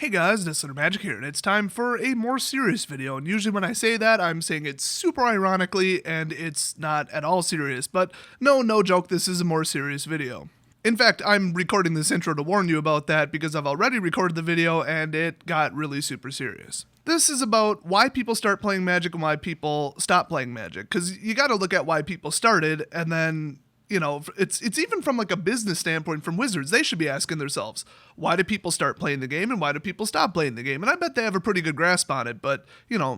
Hey guys, Disclaimer Magic here, and it's time for a more serious video, and usually when I say that, I'm saying it super ironically, and it's not at all serious, but no joke, this is a more serious video. In fact, I'm recording this intro to warn you about that because I've already recorded the video, and it got really super serious. This is about why people start playing Magic and why people stop playing Magic, because you gotta look at why people started, and then it's even from like a business standpoint from Wizards, they should be asking themselves, why do people start playing the game and why do people stop playing the game? And I bet they have a pretty good grasp on it, but,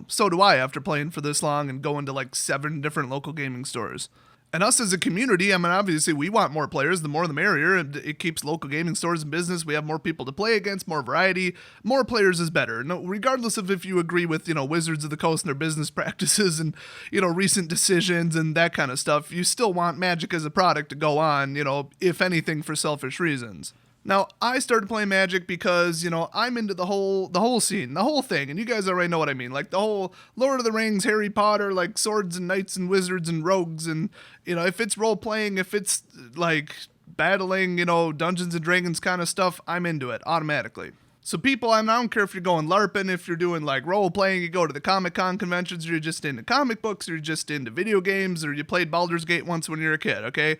so do I after playing for this long and going to like 7 different local gaming stores. And us as a community, I mean, obviously we want more players, the more the merrier, and it keeps local gaming stores in business. We have more people to play against, more variety, more players is better. No, regardless of if you agree with, Wizards of the Coast and their business practices and, recent decisions and that kind of stuff, you still want Magic as a product to go on, if anything for selfish reasons. Now, I started playing Magic because, I'm into the whole scene, the whole thing, and you guys already know what I mean, like the whole Lord of the Rings, Harry Potter, like swords and knights and wizards and rogues, and, if it's role-playing, if it's, like, battling, Dungeons and Dragons kind of stuff, I'm into it, automatically. So people, I don't care if you're going LARPing, if you're doing, like, role-playing, you go to the Comic-Con conventions, or you're just into comic books, or you're just into video games, or you played Baldur's Gate once when you were a kid, okay?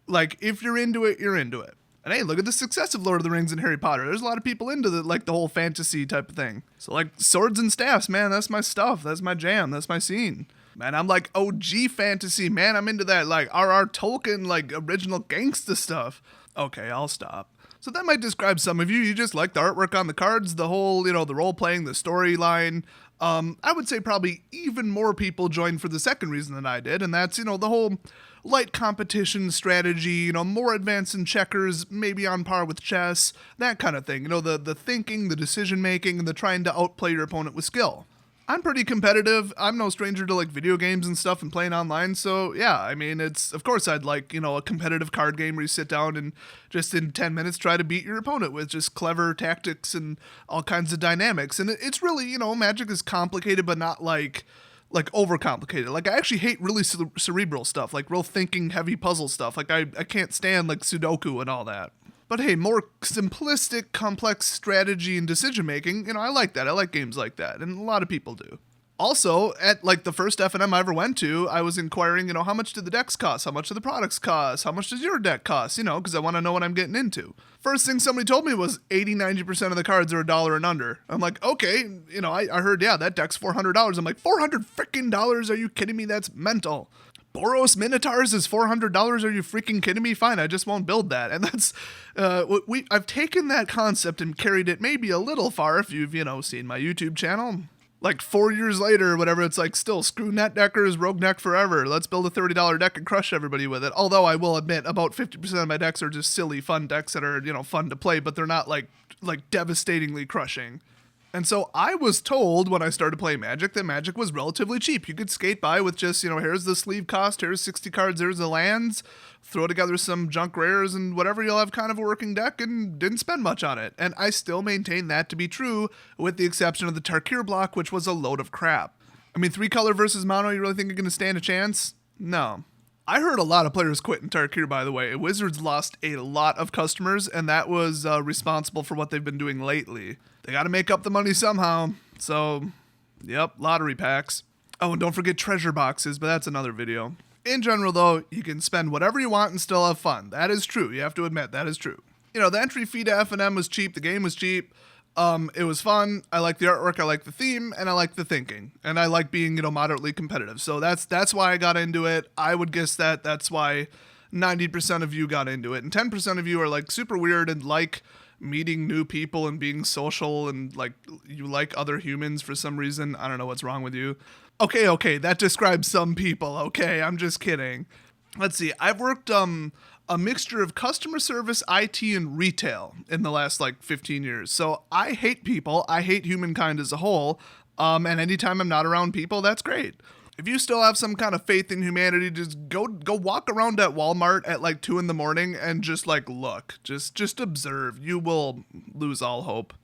Like, if you're into it, you're into it. And hey, look at the success of Lord of the Rings and Harry Potter. There's a lot of people into the whole fantasy type of thing. So like swords and staffs, man, that's my stuff. That's my jam. That's my scene. Man, I'm like OG fantasy, man. I'm into that like R.R. Tolkien, like original gangsta stuff. Okay, I'll stop. So that might describe some of you. You just like the artwork on the cards, the whole, the role playing, the storyline. I would say probably even more people joined for the second reason than I did, and that's, the whole light competition strategy, more advanced in checkers, maybe on par with chess, that kind of thing. The thinking, the decision making, and the trying to outplay your opponent with skill. I'm pretty competitive. I'm no stranger to like video games and stuff and playing online. So yeah, I mean, of course I'd like, a competitive card game where you sit down and just in 10 minutes try to beat your opponent with just clever tactics and all kinds of dynamics. And it's really, Magic is complicated, but not like overcomplicated. Like I actually hate really cerebral stuff, like real thinking heavy puzzle stuff. Like I can't stand like Sudoku and all that. But hey, more simplistic, complex strategy and decision making, I like that. I like games like that, and a lot of people do. Also, at like the first F&M I ever went to, I was inquiring, how much do the decks cost? How much do the products cost? How much does your deck cost? Because I want to know what I'm getting into. First thing somebody told me was 80-90% of the cards are $1 and under. I'm like, okay, I heard, yeah, that deck's $400. I'm like, $400 freaking dollars? Are you kidding me? That's mental. Boros Minotaurs is $400. Are you freaking kidding me? Fine, I just won't build that. And that's I've taken that concept and carried it maybe a little far. If you've seen my YouTube channel, like 4 years later, or whatever, it's like still screw net deckers, rogue deck forever. Let's build a $30 deck and crush everybody with it. Although I will admit, about 50% of my decks are just silly, fun decks that are fun to play, but they're not like devastatingly crushing. And so I was told when I started playing Magic that Magic was relatively cheap. You could skate by with just, here's the sleeve cost, here's 60 cards, here's the lands, throw together some junk rares and whatever, you'll have kind of a working deck and didn't spend much on it. And I still maintain that to be true, with the exception of the Tarkir block, which was a load of crap. I mean, 3-color versus mono, you really think you're going to stand a chance? No. I heard a lot of players quit in Tarkir, by the way. Wizards lost a lot of customers, and that was responsible for what they've been doing lately. They got to make up the money somehow. So, yep, lottery packs. Oh, and don't forget treasure boxes, but that's another video. In general, though, you can spend whatever you want and still have fun. That is true. You have to admit, that is true. The entry fee to F&M was cheap. The game was cheap. It was fun. I like the artwork. I like the theme, and I like the thinking. And I like being, moderately competitive. So that's why I got into it. I would guess that's why 90% of you got into it. And 10% of you are like super weird and like meeting new people and being social and like you like other humans for some reason. I don't know what's wrong with you. Okay, that describes some people. Okay, I'm just kidding. Let's see. I've worked a mixture of customer service, IT, and retail in the last like 15 years. So I hate people. I hate humankind as a whole. And anytime I'm not around people, that's great. If you still have some kind of faith in humanity, just go walk around at Walmart at like 2 a.m. and just like look, just observe. You will lose all hope.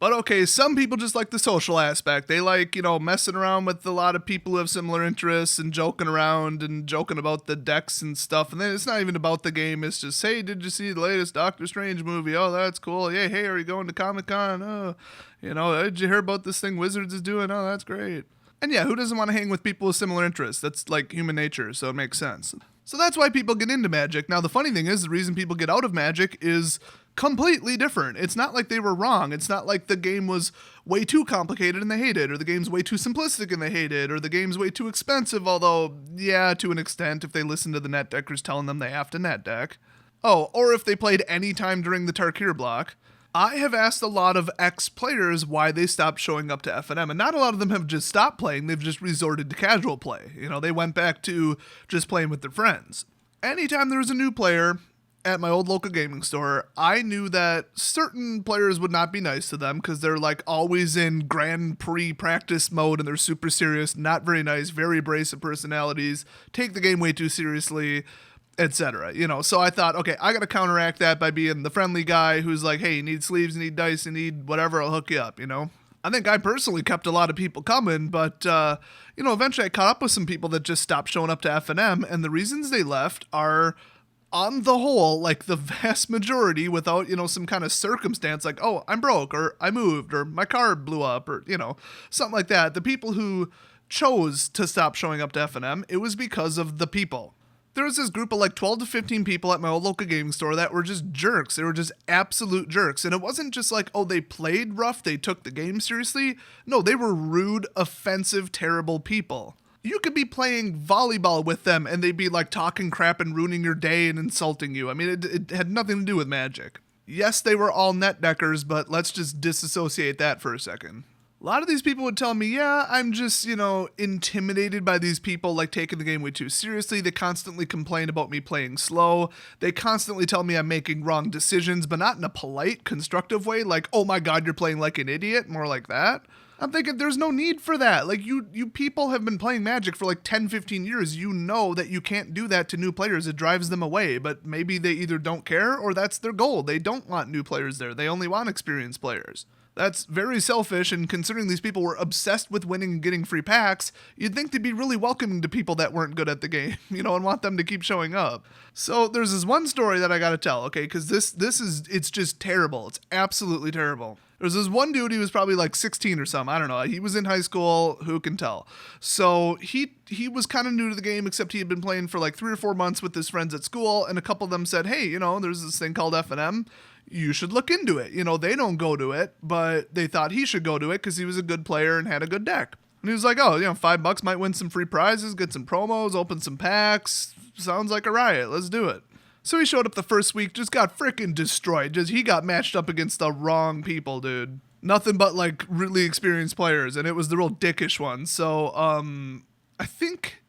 But okay, some people just like the social aspect. They like, messing around with a lot of people who have similar interests and joking around and joking about the decks and stuff. And then it's not even about the game. It's just, hey, did you see the latest Doctor Strange movie? Oh, that's cool. Yeah, hey, are you going to Comic-Con? Oh, did you hear about this thing Wizards is doing? Oh, that's great. And yeah, who doesn't want to hang with people with similar interests? That's like human nature, so it makes sense. So that's why people get into Magic. Now, the funny thing is, the reason people get out of Magic is completely different. It's not like they were wrong. It's not like the game was way too complicated and they hate it, or the game's way too simplistic and they hate it, or the game's way too expensive, although, yeah, to an extent, if they listen to the net deckers telling them they have to net deck. Oh, or if they played any time during the Tarkir block. I have asked a lot of ex-players why they stopped showing up to FNM, and not a lot of them have just stopped playing, they've just resorted to casual play. They went back to just playing with their friends. Anytime there was a new player at my old local gaming store, I knew that certain players would not be nice to them because they're like always in Grand Prix practice mode and they're super serious, not very nice, very abrasive personalities, take the game way too seriously, etc. So I thought, okay, I got to counteract that by being the friendly guy who's like, hey, you need sleeves, you need dice, you need whatever, I'll hook you up, I think I personally kept a lot of people coming, but, eventually I caught up with some people that just stopped showing up to FNM, and the reasons they left are, on the whole, like the vast majority, without, some kind of circumstance like, oh, I'm broke, or I moved, or my car blew up, or, something like that. The people who chose to stop showing up to FNM, it was because of the people. There was this group of like 12 to 15 people at my old local gaming store that were just jerks. They were just absolute jerks. And it wasn't just like, oh, they played rough, they took the game seriously. No, they were rude, offensive, terrible people. You could be playing volleyball with them and they'd be like talking crap and ruining your day and insulting you. I mean, it had nothing to do with Magic. Yes, they were all net deckers, but let's just disassociate that for a second. A lot of these people would tell me, yeah, I'm just, intimidated by these people, like taking the game way too seriously. They constantly complain about me playing slow. They constantly tell me I'm making wrong decisions, but not in a polite, constructive way, like, oh my God, you're playing like an idiot, more like that. I'm thinking there's no need for that. Like, you people have been playing Magic for like 10, 15 years. You know that you can't do that to new players. It drives them away, but maybe they either don't care or that's their goal. They don't want new players there. They only want experienced players. That's very selfish, and considering these people were obsessed with winning and getting free packs, you'd think they'd be really welcoming to people that weren't good at the game, and want them to keep showing up. So there's this one story that I gotta tell, okay, because it's just terrible. It's absolutely terrible. There's this one dude, he was probably like 16 or something, I don't know. He was in high school, who can tell? So he was kind of new to the game, except he had been playing for like 3 or 4 months with his friends at school, and a couple of them said, hey, there's this thing called FNM. You should look into it. They don't go to it, but they thought he should go to it because he was a good player and had a good deck. And he was like, oh, $5 might win some free prizes, get some promos, open some packs. Sounds like a riot. Let's do it. So he showed up the first week, just got freaking destroyed. He got matched up against the wrong people, dude. Nothing but like really experienced players, and it was the real dickish ones. So I think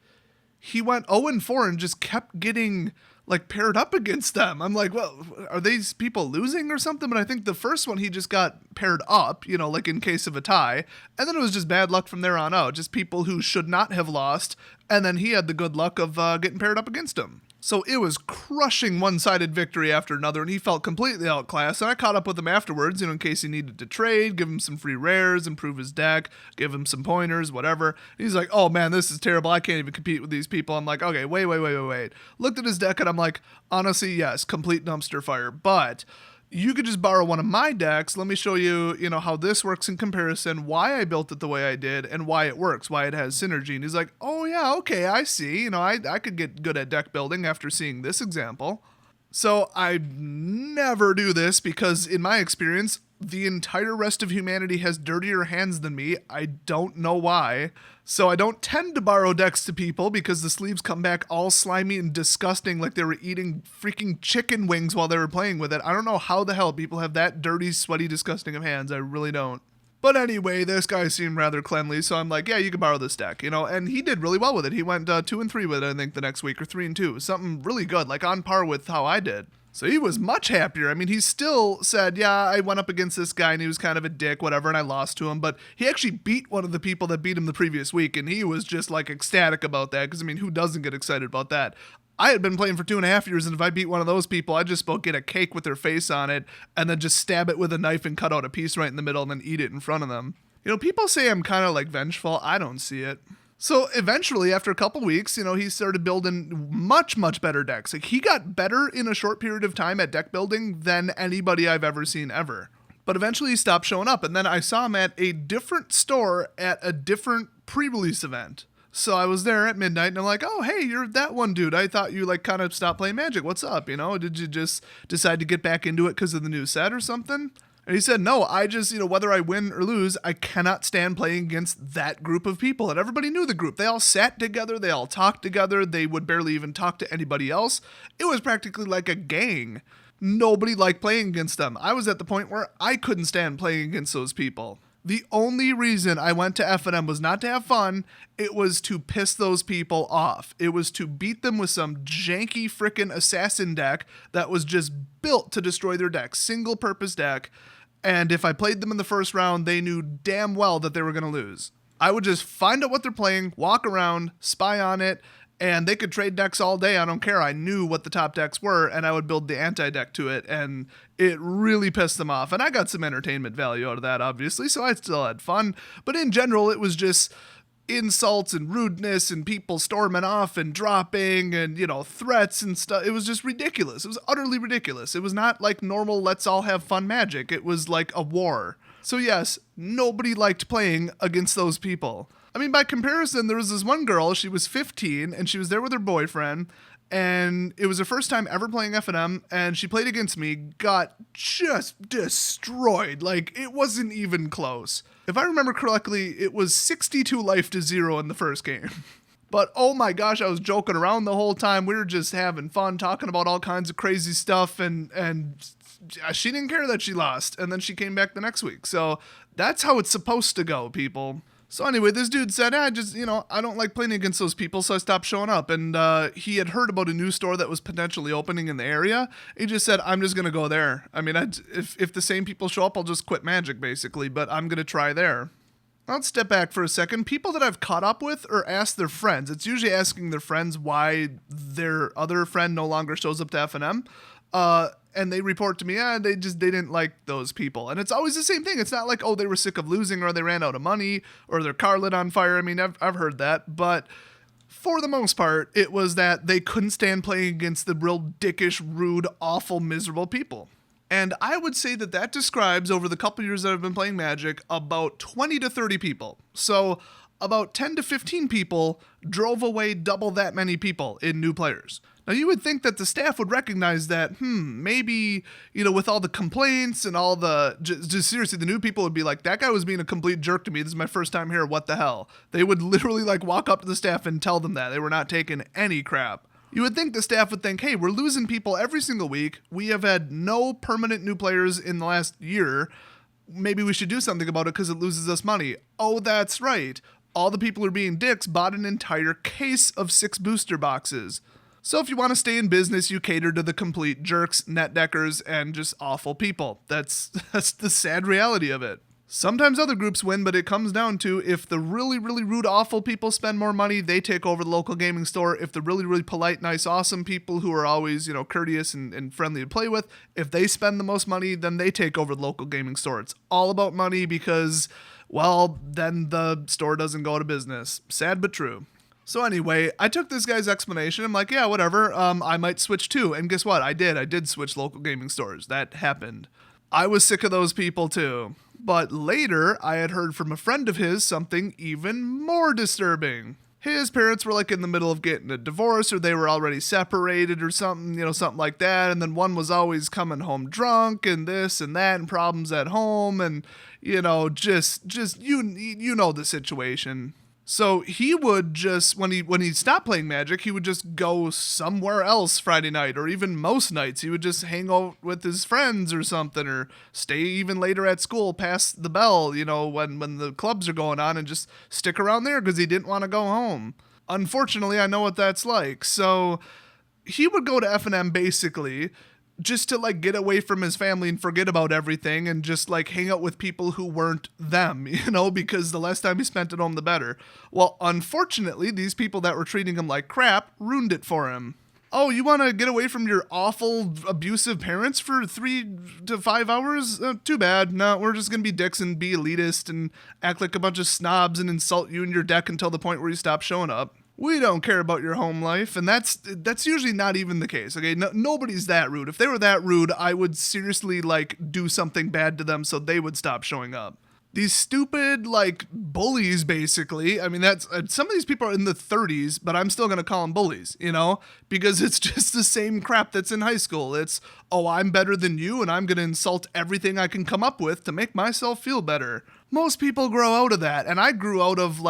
he went 0-4 and just kept getting like paired up against them. I'm like, well, are these people losing or something? But I think the first one he just got paired up, like in case of a tie. And then it was just bad luck from there on out. Just people who should not have lost. And then he had the good luck of getting paired up against him. So it was crushing one-sided victory after another, and he felt completely outclassed. And I caught up with him afterwards, in case he needed to trade, give him some free rares, improve his deck, give him some pointers, whatever. And he's like, oh man, this is terrible. I can't even compete with these people. I'm like, okay, wait. Looked at his deck, and I'm like, honestly, yes, complete dumpster fire. But you could just borrow one of my decks. Let me show you, how this works in comparison, why I built it the way I did, and why it works, why it has synergy. And he's like, oh yeah, okay, I see. I could get good at deck building after seeing this example. So I never do this because in my experience, the entire rest of humanity has dirtier hands than me. I don't know why. So I don't tend to borrow decks to people because the sleeves come back all slimy and disgusting like they were eating freaking chicken wings while they were playing with it. I don't know how the hell people have that dirty, sweaty, disgusting of hands. I really don't. But anyway, this guy seemed rather cleanly, so I'm like, yeah, you can borrow this deck, and he did really well with it. He went 2-3 with it, I think, the next week, or 3-2. Something really good, like on par with how I did. So he was much happier. I mean, he still said, yeah, I went up against this guy and he was kind of a dick, whatever, and I lost to him. But he actually beat one of the people that beat him the previous week, and he was just like ecstatic about that because, I mean, who doesn't get excited about that? I had been playing for 2.5 years, and if I beat one of those people, I'd just about get a cake with their face on it and then just stab it with a knife and cut out a piece right in the middle and then eat it in front of them. People say I'm kind of like vengeful. I don't see it. So eventually, after a couple weeks, he started building much, much better decks. Like, he got better in a short period of time at deck building than anybody I've ever seen ever. But eventually he stopped showing up, and then I saw him at a different store at a different pre-release event. So I was there at midnight, and I'm like, oh, hey, you're that one dude. I thought you, kind of stopped playing Magic. What's up, Did you just decide to get back into it because of the new set or something? And he said, no, I just, whether I win or lose, I cannot stand playing against that group of people. And everybody knew the group. They all sat together. They all talked together. They would barely even talk to anybody else. It was practically like a gang. Nobody liked playing against them. I was at the point where I couldn't stand playing against those people. The only reason I went to F&M was not to have fun. It was to piss those people off. It was to beat them with some janky frickin' assassin deck that was just built to destroy their deck. Single purpose deck. And if I played them in the first round, they knew damn well that they were going to lose. I would just find out what they're playing, walk around, spy on it, and they could trade decks all day. I don't care. I knew what the top decks were, and I would build the anti-deck to it, and it really pissed them off. And I got some entertainment value out of that, obviously, so I still had fun. But in general, it was just insults and rudeness and people storming off and dropping and, threats and stuff. It was just ridiculous. It was utterly ridiculous. It was not like normal let's all have fun Magic. It was like a war. So yes, nobody liked playing against those people. I mean, by comparison, there was this one girl, she was 15, and she was there with her boyfriend, and it was her first time ever playing F&M, and she played against me, got just destroyed. Like, it wasn't even close. If I remember correctly, it was 62 life to 0 in the first game. But oh my gosh, I was joking around the whole time. We were just having fun, talking about all kinds of crazy stuff, and she didn't care that she lost, and then she came back the next week. So that's how it's supposed to go, people. So anyway, this dude said, I don't like playing against those people, so I stopped showing up. And he had heard about a new store that was potentially opening in the area. He just said, I'm just going to go there. I mean, if the same people show up, I'll just quit Magic, basically, but I'm going to try there. Let's step back for a second. People that I've caught up with or asked their friends. It's usually asking their friends why their other friend no longer shows up to F&M. And they report to me, they didn't like those people. And it's always the same thing. It's not like, oh, they were sick of losing or they ran out of money or their car lit on fire. I mean, I've heard that. But for the most part, it was that they couldn't stand playing against the real dickish, rude, awful, miserable people. And I would say that describes, over the couple years that I've been playing Magic, about 20 to 30 people. So about 10 to 15 people drove away double that many people in new players. Now, you would think that the staff would recognize that, maybe, with all the complaints and all the, just seriously, the new people would be like, that guy was being a complete jerk to me. This is my first time here. What the hell? They would literally walk up to the staff and tell them that. They were not taking any crap. You would think the staff would think, hey, we're losing people every single week. We have had no permanent new players in the last year. Maybe we should do something about it because it loses us money. Oh, that's right. All the people who are being dicks bought an entire case of 6 booster boxes. So if you want to stay in business, you cater to the complete jerks, net deckers, and just awful people. That's the sad reality of it. Sometimes other groups win, but it comes down to if the really, really rude, awful people spend more money, they take over the local gaming store. If the really, really polite, nice, awesome people who are always, courteous and friendly to play with, if they spend the most money, then they take over the local gaming store. It's all about money because, well, then the store doesn't go out of business. Sad but true. So anyway, I took this guy's explanation. I'm like, yeah, whatever. I might switch too. And guess what? I did switch local gaming stores. That happened. I was sick of those people too. But later, I had heard from a friend of his something even more disturbing. His parents were in the middle of getting a divorce, or they were already separated or something, something like that. And then one was always coming home drunk and this and that and problems at home. And, just you know the situation. So he would just, when he stopped playing Magic, he would just go somewhere else Friday night, or even most nights. He would just hang out with his friends or something, or stay even later at school past the bell, when the clubs are going on, and just stick around there because he didn't want to go home. Unfortunately, I know what that's like. So he would go to F&M basically just to get away from his family and forget about everything and just hang out with people who weren't them, because the less time he spent at home, the better. Well, unfortunately, these people that were treating him like crap ruined it for him. Oh, you want to get away from your awful, abusive parents for 3 to 5 hours? Too bad. No, we're just going to be dicks and be elitist and act like a bunch of snobs and insult you and your deck until the point where you stop showing up. We don't care about your home life, and that's usually not even the case, okay? Nobody's that rude. If they were that rude, I would seriously, do something bad to them so they would stop showing up. These stupid, bullies, basically. I mean, that's some of these people are in the 30s, but I'm still going to call them bullies, because it's just the same crap that's in high school. It's, oh, I'm better than you, and I'm going to insult everything I can come up with to make myself feel better. Most people grow out of that, and I grew out of,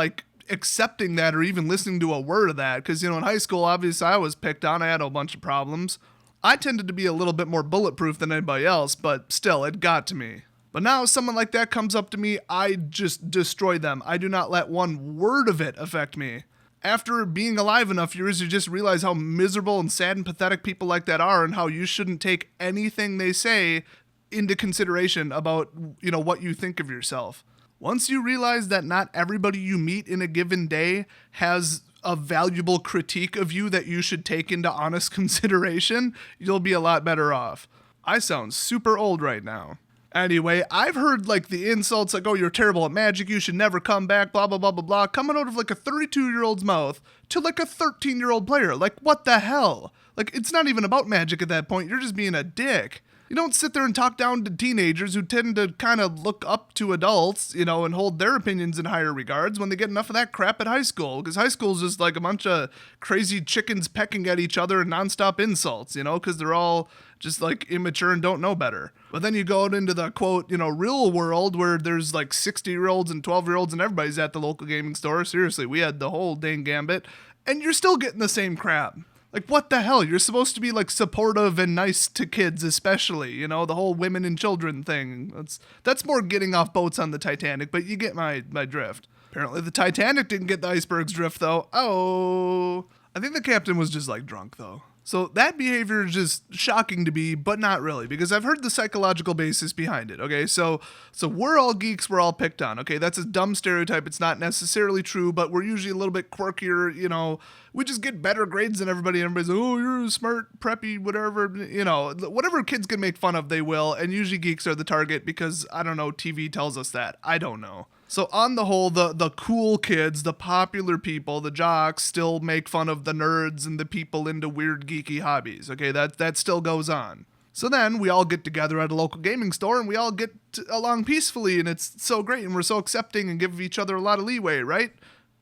accepting that or even listening to a word of that, because, in high school, obviously, I was picked on. I had a bunch of problems. I tended to be a little bit more bulletproof than anybody else, but still, it got to me. But now someone like that comes up to me, I just destroy them. I do not let one word of it affect me. After being alive enough years, you just realize how miserable and sad and pathetic people like that are, and how you shouldn't take anything they say into consideration about, what you think of yourself. Once you realize that not everybody you meet in a given day has a valuable critique of you that you should take into honest consideration, you'll be a lot better off. I sound super old right now. Anyway, I've heard the insults oh, you're terrible at Magic, you should never come back, blah, blah, blah, blah, blah, coming out of a 32-year-old's mouth to a 13-year-old player. What the hell? It's not even about Magic at that point, you're just being a dick. You don't sit there and talk down to teenagers who tend to kind of look up to adults, and hold their opinions in higher regards when they get enough of that crap at high school. Because high school is just a bunch of crazy chickens pecking at each other and nonstop insults, because they're all just immature and don't know better. But then you go out into the quote, real world where there's 60-year-olds and 12-year-olds and everybody's at the local gaming store. Seriously, we had the whole dang gambit. And you're still getting the same crap. What the hell? You're supposed to be supportive and nice to kids, especially, the whole women and children thing. That's more getting off boats on the Titanic, but you get my drift. Apparently the Titanic didn't get the iceberg's drift though. Oh, I think the captain was just drunk though. So that behavior is just shocking to me, but not really, because I've heard the psychological basis behind it, okay? So we're all geeks, we're all picked on, okay? That's a dumb stereotype. It's not necessarily true, but we're usually a little bit quirkier, we just get better grades than everybody, and everybody's oh, you're smart, preppy, whatever, whatever kids can make fun of, they will, and usually geeks are the target because, I don't know, TV tells us that. I don't know. So on the whole, the cool kids, the popular people, the jocks still make fun of the nerds and the people into weird geeky hobbies. Okay, that still goes on. So then we all get together at a local gaming store and we all get along peacefully and it's so great and we're so accepting and give each other a lot of leeway, right?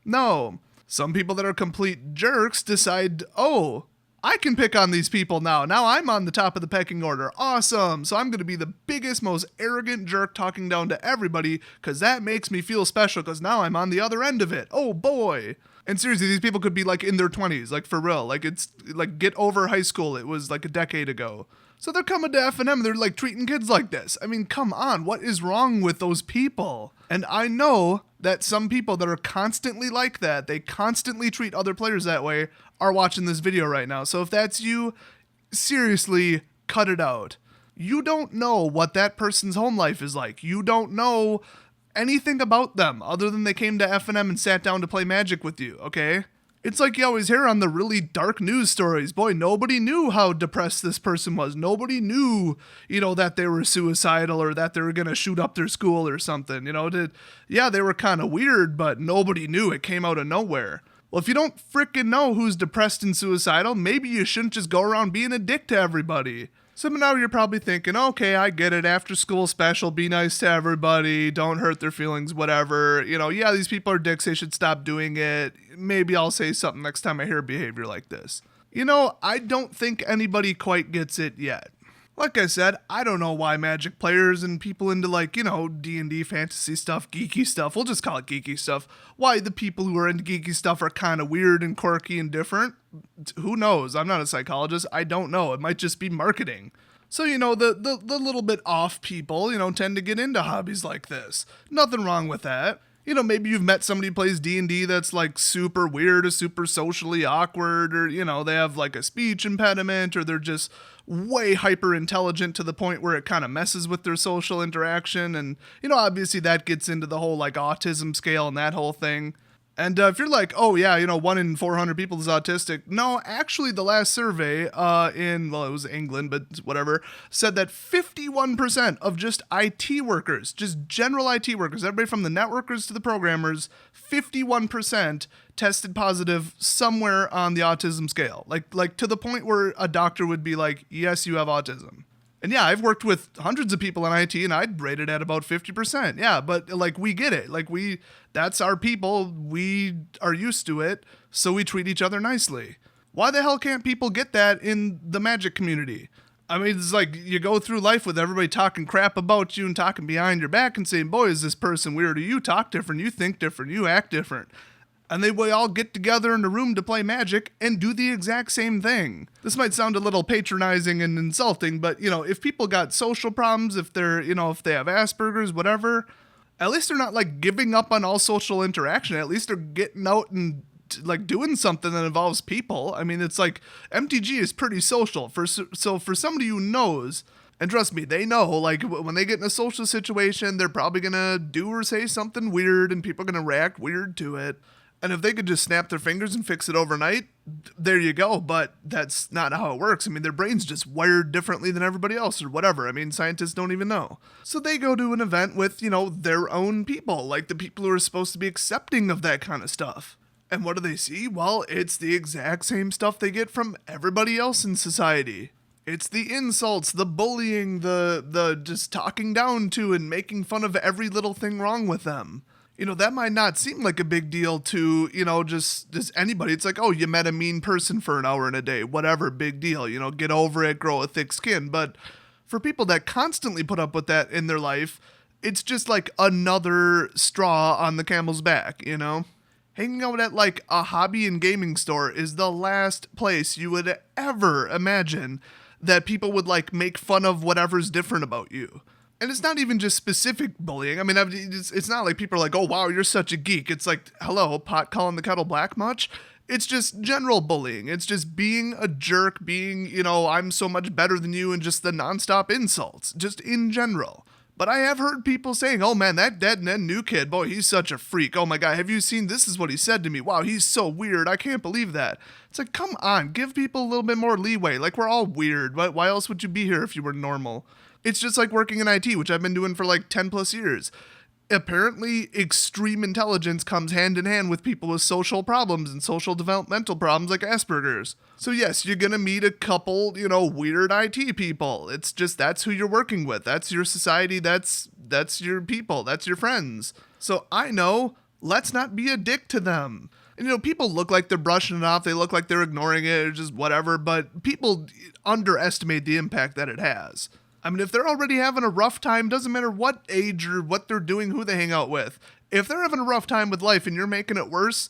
No. Some people that are complete jerks decide, oh, I can pick on these people now. Now I'm on the top of the pecking order. Awesome. So I'm going to be the biggest, most arrogant jerk talking down to everybody because that makes me feel special because now I'm on the other end of it. Oh boy. And seriously, these people could be in their 20s, for real. It's get over high school. It was a decade ago. So they're coming to F&M, they're treating kids like this. I mean, come on, what is wrong with those people? And I know that some people that are constantly like that, they constantly treat other players that way, are watching this video right now. So if that's you, seriously, cut it out. You don't know what that person's home life is like. You don't know anything about them other than they came to F&M and sat down to play Magic with you, okay? It's you always hear on the really dark news stories. Boy, nobody knew how depressed this person was. Nobody knew, that they were suicidal or that they were going to shoot up their school or something. Yeah, they were kind of weird, but nobody knew. It came out of nowhere. Well, if you don't frickin' know who's depressed and suicidal, maybe you shouldn't just go around being a dick to everybody. So now you're probably thinking, okay, I get it, after school special, be nice to everybody, don't hurt their feelings, whatever. Yeah, these people are dicks, they should stop doing it. Maybe I'll say something next time I hear behavior like this. I don't think anybody quite gets it yet. Like I said, I don't know why Magic players and people into D&D fantasy stuff, geeky stuff, we'll just call it geeky stuff, why the people who are into geeky stuff are kind of weird and quirky and different. Who knows? I'm not a psychologist. I don't know. It might just be marketing. So, the little bit off people, tend to get into hobbies like this. Nothing wrong with that. Maybe you've met somebody who plays D&D that's super weird or super socially awkward or, they have a speech impediment or they're just way hyper intelligent to the point where it kind of messes with their social interaction. And, obviously that gets into the whole autism scale and that whole thing. And if you're like, oh yeah, 1 in 400 people is autistic. No, actually the last survey it was England, but whatever, said that 51% of just IT workers, just general IT workers, everybody from the networkers to the programmers, 51% tested positive somewhere on the autism scale. Like to the point where a doctor would be like, yes, you have autism. And yeah, I've worked with hundreds of people in IT and I'd rate it at about 50%. Yeah, but we get it. That's our people. We are used to it. So we treat each other nicely. Why the hell can't people get that in the Magic community? I mean, it's like you go through life with everybody talking crap about you and talking behind your back and saying, boy, is this person weird? Or you talk different, you think different, you act different. And they will all get together in a room to play Magic and do the exact same thing. This might sound a little patronizing and insulting, but, if people got social problems, if they're, if they have Asperger's, whatever, at least they're not, giving up on all social interaction. At least they're getting out and, doing something that involves people. I mean, it's like, MTG is pretty social. So for somebody who knows, and trust me, they know, when they get in a social situation, they're probably gonna do or say something weird, and people are gonna react weird to it. And if they could just snap their fingers and fix it overnight, there you go. But that's not how it works. I mean, their brain's just wired differently than everybody else or whatever. I mean, scientists don't even know. So they go to an event with, their own people, the people who are supposed to be accepting of that kind of stuff. And what do they see? Well, it's the exact same stuff they get from everybody else in society. It's the insults, the bullying, the just talking down to and making fun of every little thing wrong with them. That might not seem like a big deal to, just anybody. It's like, oh, you met a mean person for an hour in a day, whatever, big deal, get over it, grow a thick skin. But for people that constantly put up with that in their life, it's just another straw on the camel's back, Hanging out at a hobby and gaming store is the last place you would ever imagine that people would make fun of whatever's different about you. And it's not even just specific bullying. I mean, it's not like people are like, oh, wow, you're such a geek. It's like, hello, pot calling the kettle black much? It's just general bullying. It's just being a jerk, being, I'm so much better than you, and just the nonstop insults, just in general. But I have heard people saying, oh, man, that new kid, boy, he's such a freak. Oh, my God, have you seen, this is what he said to me. Wow, he's so weird. I can't believe that. It's like, come on, give people a little bit more leeway. We're all weird. Why else would you be here if you were normal? It's just like working in IT, which I've been doing for 10 plus years. Apparently, extreme intelligence comes hand in hand with people with social problems and social developmental problems like Asperger's. So yes, you're going to meet a couple, weird IT people. It's just, that's who you're working with. That's your society. That's your people. That's your friends. So I know, let's not be a dick to them. And, people look like they're brushing it off. They look like they're ignoring it or just whatever. But people underestimate the impact that it has. I mean, if they're already having a rough time, doesn't matter what age or what they're doing, who they hang out with. If they're having a rough time with life and you're making it worse,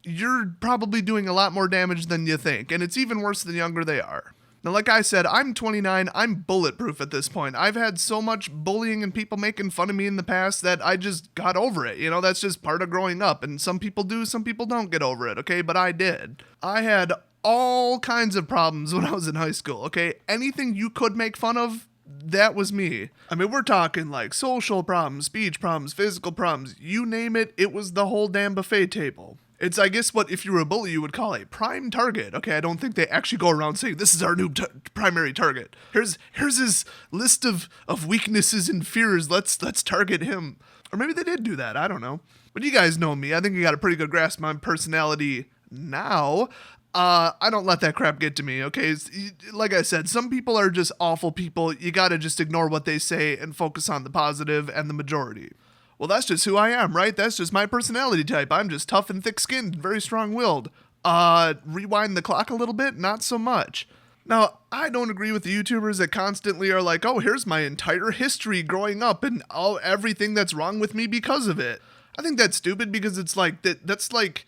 you're probably doing a lot more damage than you think. And it's even worse the younger they are. Now, like I said, I'm 29. I'm bulletproof at this point. I've had so much bullying and people making fun of me in the past that I just got over it. That's just part of growing up. And some people do, some people don't get over it, okay? But I did. I had all kinds of problems when I was in high school, okay? Anything you could make fun of, that was me. I mean, we're talking social problems, speech problems, physical problems, you name it, it was the whole damn buffet table. It's, I guess, what if you were a bully you would call a prime target. Okay, I don't think they actually go around saying, this is our new primary target. Here's his list of weaknesses and fears, let's target him. Or maybe they did do that, I don't know. But you guys know me, I think you got a pretty good grasp on my personality now. I don't let that crap get to me, okay? Like I said, some people are just awful people. You gotta just ignore what they say and focus on the positive and the majority. Well, that's just who I am, right? That's just my personality type. I'm just tough and thick-skinned, very strong-willed. Rewind the clock a little bit? Not so much. Now, I don't agree with the YouTubers that constantly are like, oh, here's my entire history growing up and everything that's wrong with me because of it. I think that's stupid because it's like, that's like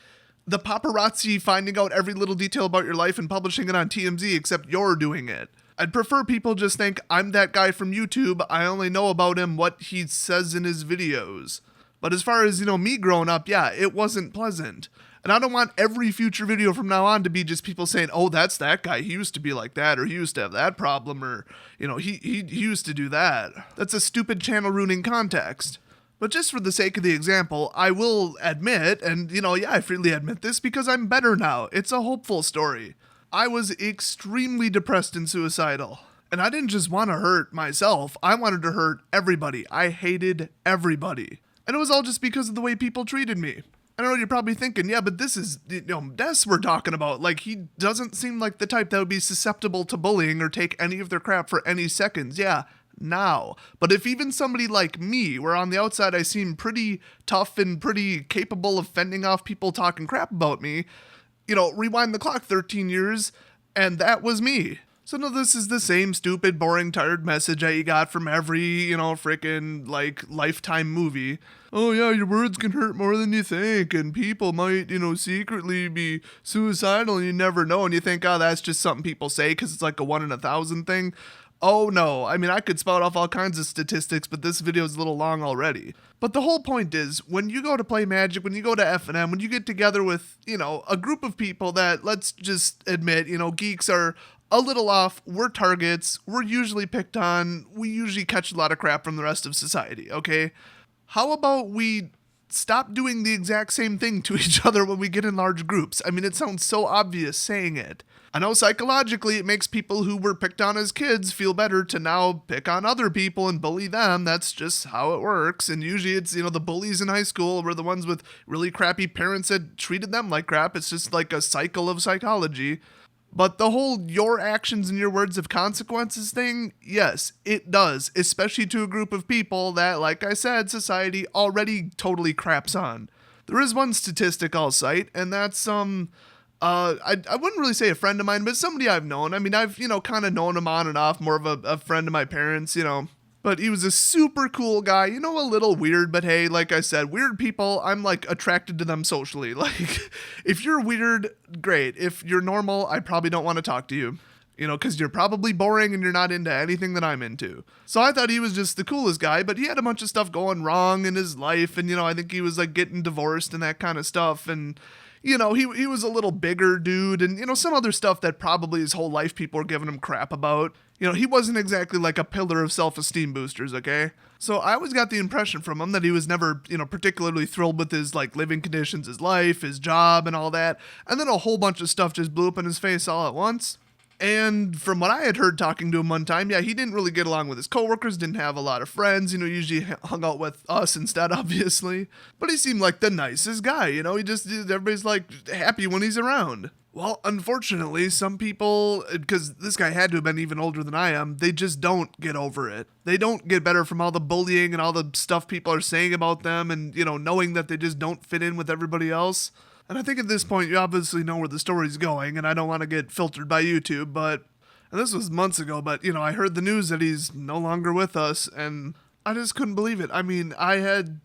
the paparazzi finding out every little detail about your life and publishing it on TMZ, except you're doing it. I'd prefer people just think, I'm that guy from YouTube, I only know about him what he says in his videos. But as far as, me growing up, yeah, it wasn't pleasant. And I don't want every future video from now on to be just people saying, oh, that's that guy, he used to be like that, or he used to have that problem, or, he used to do that. That's a stupid channel ruining context. But just for the sake of the example, I will admit, and I freely admit this because I'm better now. It's a hopeful story. I was extremely depressed and suicidal. And I didn't just want to hurt myself, I wanted to hurt everybody. I hated everybody. And it was all just because of the way people treated me. I know you're probably thinking, yeah, but this is, Des we're talking about. Like, he doesn't seem like the type that would be susceptible to bullying or take any of their crap for any seconds. Yeah, now. But if even somebody like me, where on the outside I seem pretty tough and pretty capable of fending off people talking crap about me, rewind the clock 13 years, and that was me. So no, this is the same stupid, boring, tired message that you got from every, frickin' Lifetime movie. Oh yeah, your words can hurt more than you think, and people might, secretly be suicidal and you never know, and you think, oh, that's just something people say because it's like a 1 in 1,000 thing. Oh no, I mean, I could spout off all kinds of statistics, but this video is a little long already. But the whole point is, when you go to play Magic, when you go to F&M, when you get together with, a group of people that, let's just admit, geeks are a little off, we're targets, we're usually picked on, we usually catch a lot of crap from the rest of society, okay? How about we stop doing the exact same thing to each other when we get in large groups? I mean, it sounds so obvious saying it. I know psychologically it makes people who were picked on as kids feel better to now pick on other people and bully them. That's just how it works. And usually it's, the bullies in high school were the ones with really crappy parents that treated them like crap. It's just like a cycle of psychology. But the whole your actions and your words have consequences thing, yes, it does. Especially to a group of people that, like I said, society already totally craps on. There is one statistic I'll cite, and that's I wouldn't really say a friend of mine, but somebody I've known. I mean, I've, kind of known him on and off, more of a friend of my parents, But he was a super cool guy, a little weird, but hey, like I said, weird people, I'm attracted to them socially. Like, if you're weird, great. If you're normal, I probably don't want to talk to you. Because you're probably boring and you're not into anything that I'm into. So I thought he was just the coolest guy, but he had a bunch of stuff going wrong in his life, and, I think he was, getting divorced and that kind of stuff, and he was a little bigger dude and, some other stuff that probably his whole life people were giving him crap about. He wasn't exactly like a pillar of self-esteem boosters, okay? So I always got the impression from him that he was never, particularly thrilled with his, living conditions, his life, his job, and all that. And then a whole bunch of stuff just blew up in his face all at once. And from what I had heard talking to him one time, yeah, he didn't really get along with his coworkers, didn't have a lot of friends, usually hung out with us instead, obviously. But he seemed like the nicest guy, everybody's happy when he's around. Well, unfortunately, some people, because this guy had to have been even older than I am, they just don't get over it. They don't get better from all the bullying and all the stuff people are saying about them and, knowing that they just don't fit in with everybody else. And I think at this point, you obviously know where the story's going, and I don't want to get filtered by YouTube, and this was months ago, but, I heard the news that he's no longer with us, and I just couldn't believe it. I mean, I had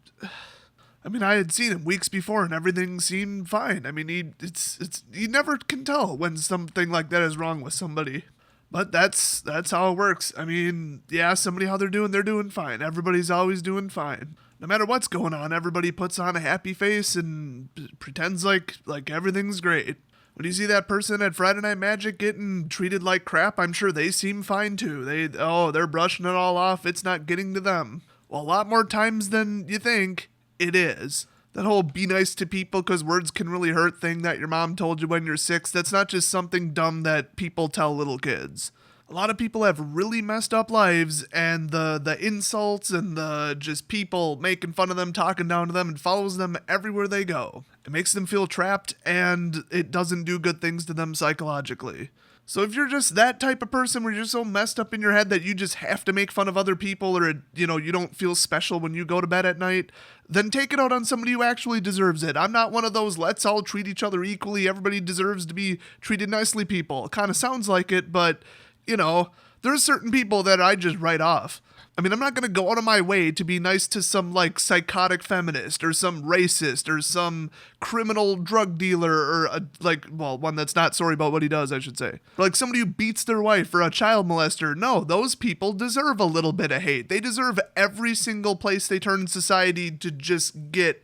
seen him weeks before, and everything seemed fine. I mean, you never can tell when something like that is wrong with somebody. But that's how it works. I mean, yeah, somebody how they're doing fine. Everybody's always doing fine. No matter what's going on, everybody puts on a happy face and pretends like everything's great. When you see that person at Friday Night Magic getting treated like crap, I'm sure they seem fine too. They're brushing it all off. It's not getting to them. Well, a lot more times than you think, it is. That whole be nice to people because words can really hurt thing that your mom told you when you're 6, that's not just something dumb that people tell little kids. A lot of people have really messed up lives, and the insults and the just people making fun of them, talking down to them, and follows them everywhere they go. It makes them feel trapped, and it doesn't do good things to them psychologically. So if you're just that type of person where you're so messed up in your head that you just have to make fun of other people or, you don't feel special when you go to bed at night, then take it out on somebody who actually deserves it. I'm not one of those let's all treat each other equally, everybody deserves to be treated nicely people. It kind of sounds like it, but, there's certain people that I just write off. I mean, I'm not going to go out of my way to be nice to some, psychotic feminist or some racist or some criminal drug dealer or, one that's not sorry about what he does, I should say. Like somebody who beats their wife or a child molester. No, those people deserve a little bit of hate. They deserve every single place they turn in society to just get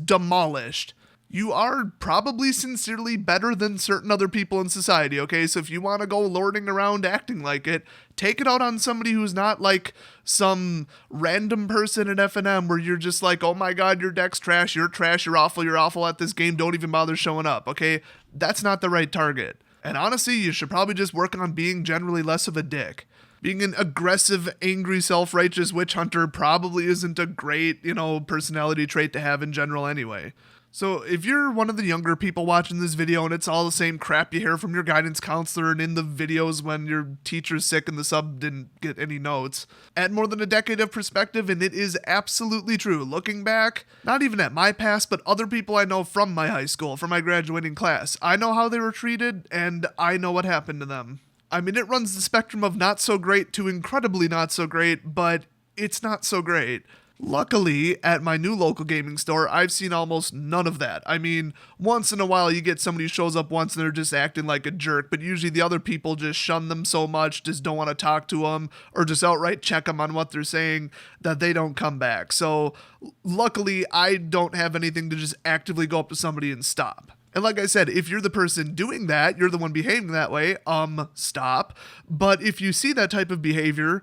demolished. you are probably sincerely better than certain other people in society, okay? So if you want to go lording around acting like it, take it out on somebody who's not like some random person at F&M where you're just like, oh my god, your deck's trash, you're awful at this game, don't even bother showing up, okay? That's not the right target. And honestly, you should probably just work on being generally less of a dick. Being an aggressive, angry, self-righteous witch hunter probably isn't a great, personality trait to have in general anyway. So if you're one of the younger people watching this video and it's all the same crap you hear from your guidance counselor and in the videos when your teacher's sick and the sub didn't get any notes, add more than a decade of perspective and it is absolutely true. Looking back, not even at my past, but other people I know from my high school, from my graduating class, I know how they were treated and I know what happened to them. I mean, it runs the spectrum of not so great to incredibly not so great, but it's not so great. Luckily, at my new local gaming store, I've seen almost none of that. I mean, once in a while you get somebody who shows up once and they're just acting like a jerk, but usually the other people just shun them so much, just don't want to talk to them, or just outright check them on what they're saying, that they don't come back. So, luckily, I don't have anything to just actively go up to somebody and stop. And like I said, if you're the person doing that, you're the one behaving that way, stop. But if you see that type of behavior,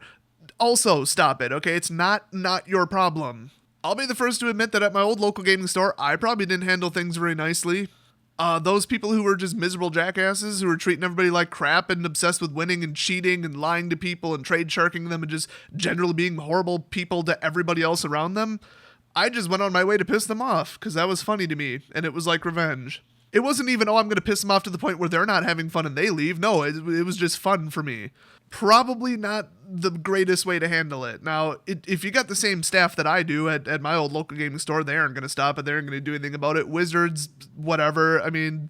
also stop it, okay? It's not your problem. I'll be the first to admit that at my old local gaming store, I probably didn't handle things very nicely. Those people who were just miserable jackasses, who were treating everybody like crap and obsessed with winning and cheating and lying to people and trade sharking them and just generally being horrible people to everybody else around them, I just went on my way to piss them off, because that was funny to me, and it was like revenge. It wasn't even, I'm going to piss them off to the point where they're not having fun and they leave. No, it was just fun for me. Probably not the greatest way to handle it. Now, if you got the same staff that I do at my old local gaming store, they aren't going to stop it. They aren't going to do anything about it. Wizards, whatever. I mean,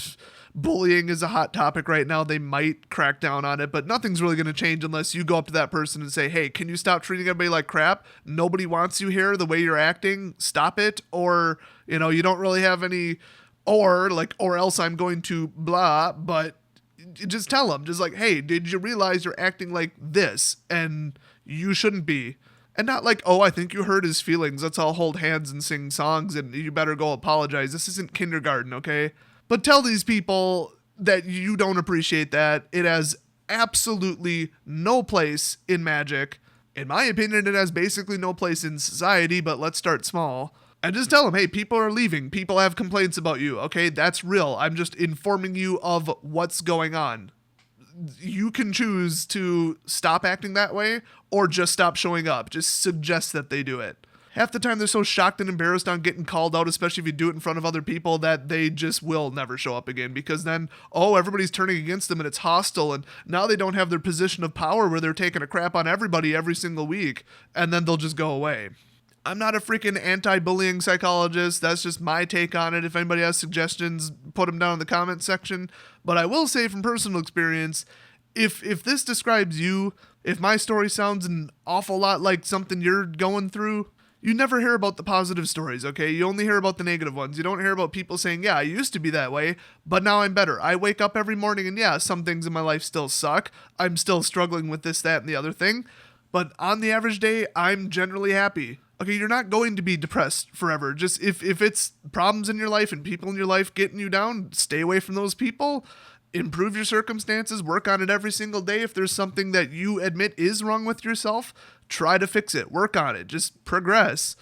bullying is a hot topic right now. They might crack down on it, but nothing's really going to change unless you go up to that person and say, hey, can you stop treating everybody like crap? Nobody wants you here the way you're acting. Stop it. Or, you don't really have any... Or else I'm going to blah, but just tell them, just like, hey, did you realize you're acting like this and you shouldn't be? And not like, oh, I think you hurt his feelings. Let's all hold hands and sing songs and you better go apologize. This isn't kindergarten, okay? But tell these people that you don't appreciate that. It has absolutely no place in Magic. In my opinion, it has basically no place in society, but let's start small. And just tell them, hey, people are leaving. People have complaints about you. Okay, that's real. I'm just informing you of what's going on. You can choose to stop acting that way or just stop showing up. Just suggest that they do it. Half the time they're so shocked and embarrassed on getting called out, especially if you do it in front of other people, that they just will never show up again, because then, everybody's turning against them and it's hostile, and now they don't have their position of power where they're taking a crap on everybody every single week, and then they'll just go away. I'm not a freaking anti-bullying psychologist. That's just my take on it. If anybody has suggestions, put them down in the comment section. But I will say from personal experience, if this describes you, if my story sounds an awful lot like something you're going through, you never hear about the positive stories, okay? You only hear about the negative ones. You don't hear about people saying, yeah, I used to be that way, but now I'm better. I wake up every morning and yeah, some things in my life still suck. I'm still struggling with this, that, and the other thing. But on the average day, I'm generally happy. Okay, you're not going to be depressed forever. Just if it's problems in your life and people in your life getting you down, stay away from those people. Improve your circumstances. Work on it every single day. If there's something that you admit is wrong with yourself, try to fix it. Work on it. Just progress.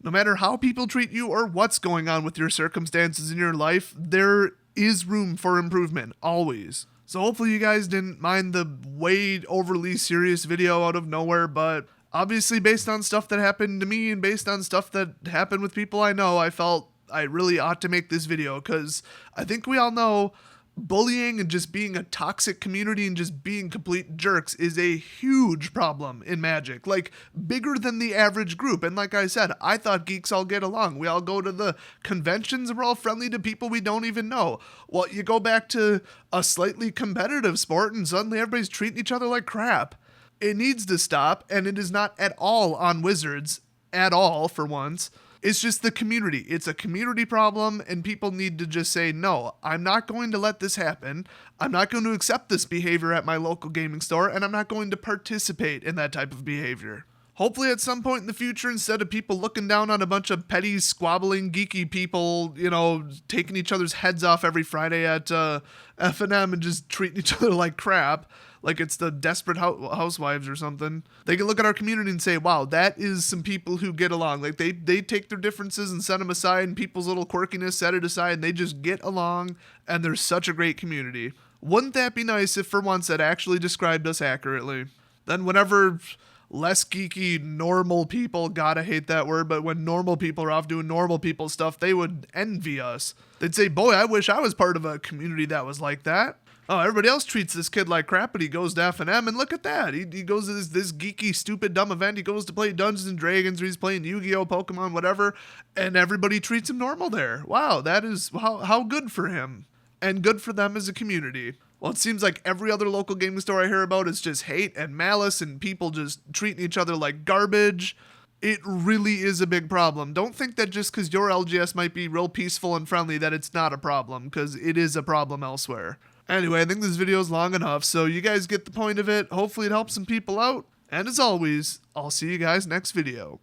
No matter how people treat you or what's going on with your circumstances in your life, there is room for improvement, always. So hopefully you guys didn't mind the way overly serious video out of nowhere, but... obviously, based on stuff that happened to me and based on stuff that happened with people I know, I felt I really ought to make this video, because I think we all know bullying and just being a toxic community and just being complete jerks is a huge problem in Magic, like bigger than the average group. And like I said, I thought geeks all get along. We all go to the conventions and we're all friendly to people we don't even know. Well, you go back to a slightly competitive sport and suddenly everybody's treating each other like crap. It needs to stop, and it is not at all on Wizards, at all, for once. It's just the community. It's a community problem, and people need to just say, no, I'm not going to let this happen. I'm not going to accept this behavior at my local gaming store, and I'm not going to participate in that type of behavior. Hopefully at some point in the future, instead of people looking down on a bunch of petty, squabbling, geeky people, taking each other's heads off every Friday at F&M and just treating each other like crap, like it's the Desperate Housewives or something, they can look at our community and say, wow, that is some people who get along. Like they take their differences and set them aside, and people's little quirkiness, set it aside, and they just get along, and they're such a great community. Wouldn't that be nice if for once that actually described us accurately? Then whenever less geeky, normal people, gotta hate that word, but when normal people are off doing normal people stuff, they would envy us. They'd say, boy, I wish I was part of a community that was like that. Oh, everybody else treats this kid like crap, but he goes to F&M, and look at that. He goes to this geeky, stupid, dumb event. He goes to play Dungeons & Dragons, or he's playing Yu-Gi-Oh!, Pokemon, whatever, and everybody treats him normal there. Wow, that is how good for him. And good for them as a community. Well, it seems like every other local gaming store I hear about is just hate and malice and people just treating each other like garbage. It really is a big problem. Don't think that just because your LGS might be real peaceful and friendly that it's not a problem, because it is a problem elsewhere. Anyway, I think this video is long enough, so you guys get the point of it. Hopefully it helps some people out. And as always, I'll see you guys next video.